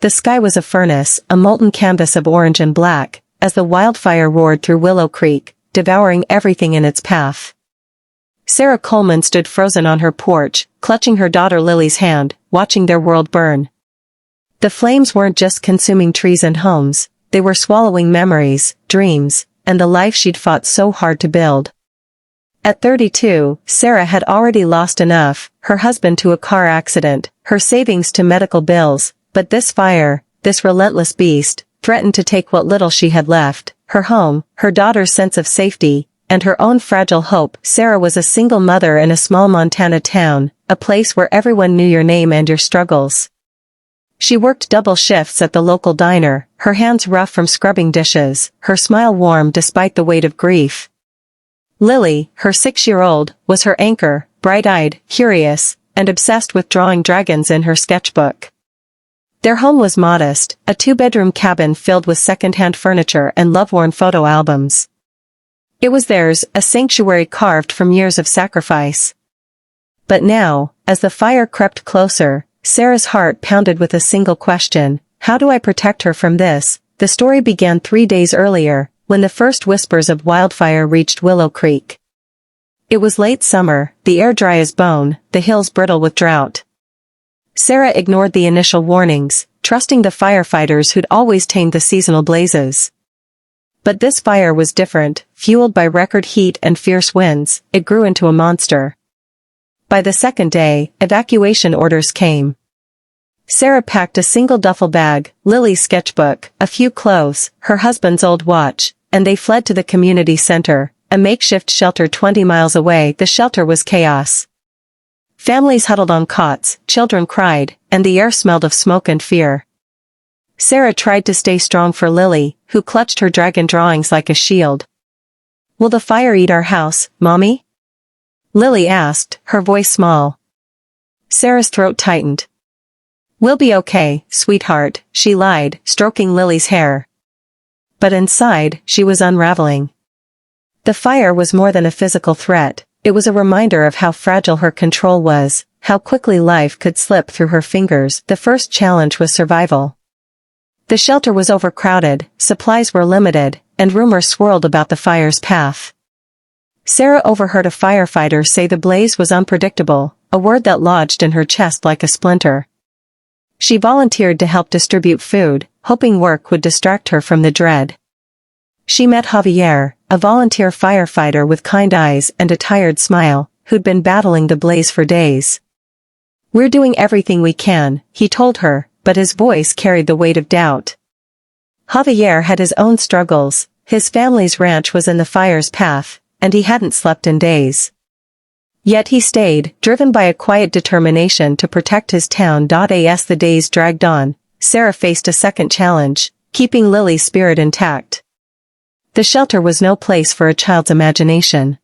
The sky was a furnace, a molten canvas of orange and black, as the wildfire roared through Willow Creek, devouring everything in its path. Sarah Coleman stood frozen on her porch, clutching her daughter Lily's hand, watching their world burn. The flames weren't just consuming trees and homes, they were swallowing memories, dreams, and the life she'd fought so hard to build. At 32, Sarah had already lost enough, her husband to a car accident, her savings to medical bills, but this fire, this relentless beast, threatened to take what little she had left, her home, her daughter's sense of safety, and her own fragile hope. Sarah was a single mother in a small Montana town, a place where everyone knew your name and your struggles. She worked double shifts at the local diner, her hands rough from scrubbing dishes, her smile warm despite the weight of grief. Lily, her 6-year-old, was her anchor, bright-eyed, curious, and obsessed with drawing dragons in her sketchbook. Their home was modest, a 2-bedroom cabin filled with second-hand furniture and love-worn photo albums. It was theirs, a sanctuary carved from years of sacrifice. But now, as the fire crept closer, Sarah's heart pounded with a single question: how do I protect her from this? The story began 3 days earlier, when the first whispers of wildfire reached Willow Creek. It was late summer, the air dry as bone, the hills brittle with drought. Sarah ignored the initial warnings, trusting the firefighters who'd always tamed the seasonal blazes. But this fire was different, fueled by record heat and fierce winds. It grew into a monster. By the second day, evacuation orders came. Sarah packed a single duffel bag, Lily's sketchbook, a few clothes, her husband's old watch, and they fled to the community center, a makeshift shelter 20 miles away. The shelter was chaos. Families huddled on cots, children cried, and the air smelled of smoke and fear. Sarah tried to stay strong for Lily, who clutched her dragon drawings like a shield. "Will the fire eat our house, Mommy?" Lily asked, her voice small. Sarah's throat tightened. "We'll be okay, sweetheart," she lied, stroking Lily's hair. But inside, she was unraveling. The fire was more than a physical threat. It was a reminder of how fragile her control was, how quickly life could slip through her fingers. The first challenge was survival. The shelter was overcrowded, supplies were limited, and rumors swirled about the fire's path. Sarah overheard a firefighter say the blaze was unpredictable, a word that lodged in her chest like a splinter. She volunteered to help distribute food, hoping work would distract her from the dread. She met Javier, a volunteer firefighter with kind eyes and a tired smile, who'd been battling the blaze for days. "We're doing everything we can," he told her, but his voice carried the weight of doubt. Javier had his own struggles, his family's ranch was in the fire's path, and he hadn't slept in days. Yet he stayed, driven by a quiet determination to protect his town. As the days dragged on, Sarah faced a second challenge, keeping Lily's spirit intact. The shelter was no place for a child's imagination.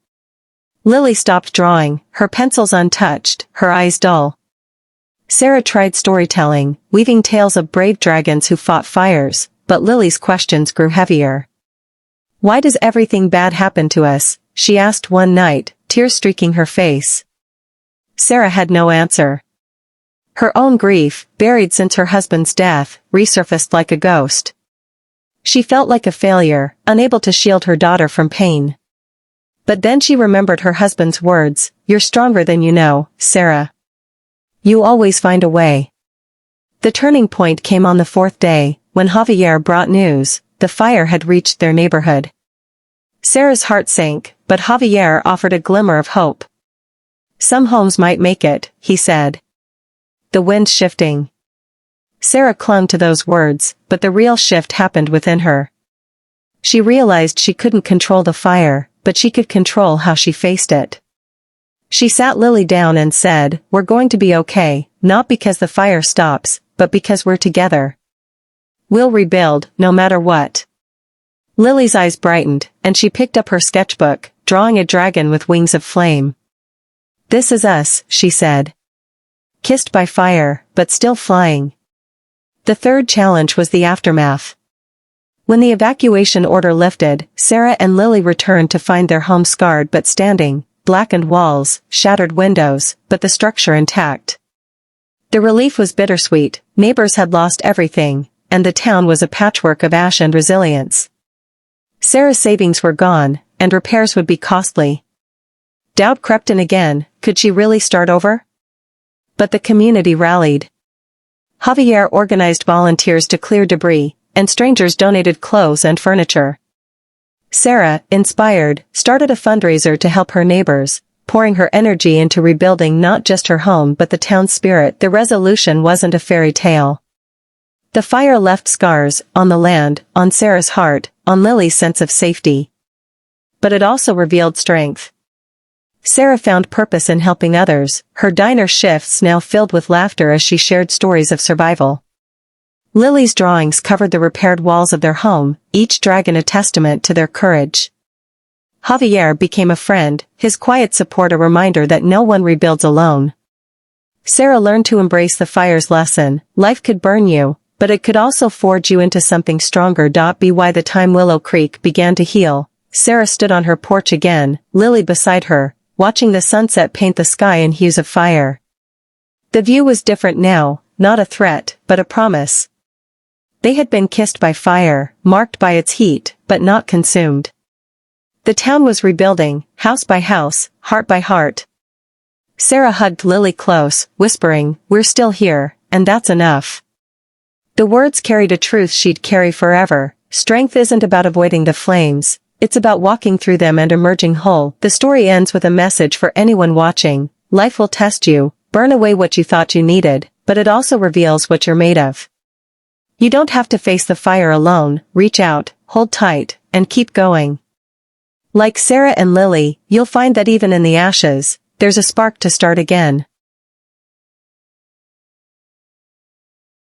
Lily stopped drawing, her pencils untouched, her eyes dull. Sarah tried storytelling, weaving tales of brave dragons who fought fires, but Lily's questions grew heavier. "Why does everything bad happen to us?" she asked one night, tears streaking her face. Sarah had no answer. Her own grief, buried since her husband's death, resurfaced like a ghost. She felt like a failure, unable to shield her daughter from pain. But then she remembered her husband's words: "You're stronger than you know, Sarah. You always find a way." The turning point came on the 4th day, when Javier brought news: the fire had reached their neighborhood. Sarah's heart sank, but Javier offered a glimmer of hope. "Some homes might make it," he said. The wind shifting. Sarah clung to those words, but the real shift happened within her. She realized she couldn't control the fire, but she could control how she faced it. She sat Lily down and said, "We're going to be okay, not because the fire stops, but because we're together. We'll rebuild, no matter what." Lily's eyes brightened, and she picked up her sketchbook, drawing a dragon with wings of flame. "This is us," she said. Kissed by fire, but still flying. The third challenge was the aftermath. When the evacuation order lifted, Sarah and Lily returned to find their home scarred but standing, blackened walls, shattered windows, but the structure intact. The relief was bittersweet. Neighbors had lost everything, and the town was a patchwork of ash and resilience. Sarah's savings were gone, and repairs would be costly. Doubt crept in again. Could she really start over? But the community rallied. Javier organized volunteers to clear debris, and strangers donated clothes and furniture. Sarah, inspired, started a fundraiser to help her neighbors, pouring her energy into rebuilding not just her home but the town's spirit. The resolution wasn't a fairy tale. The fire left scars, on the land, on Sarah's heart, on Lily's sense of safety. But it also revealed strength. Sarah found purpose in helping others, her diner shifts now filled with laughter as she shared stories of survival. Lily's drawings covered the repaired walls of their home, each dragon a testament to their courage. Javier became a friend, his quiet support a reminder that no one rebuilds alone. Sarah learned to embrace the fire's lesson. Life could burn you, but it could also forge you into something stronger. By the time Willow Creek began to heal, Sarah stood on her porch again, Lily beside her, watching the sunset paint the sky in hues of fire. The view was different now, not a threat, but a promise. They had been kissed by fire, marked by its heat, but not consumed. The town was rebuilding, house by house, heart by heart. Sarah hugged Lily close, whispering, "We're still here, and that's enough." The words carried a truth she'd carry forever. Strength isn't about avoiding the flames, it's about walking through them and emerging whole. The story ends with a message for anyone watching. Life will test you, burn away what you thought you needed, but it also reveals what you're made of. You don't have to face the fire alone. Reach out, hold tight, and keep going. Like Sarah and Lily, you'll find that even in the ashes, there's a spark to start again.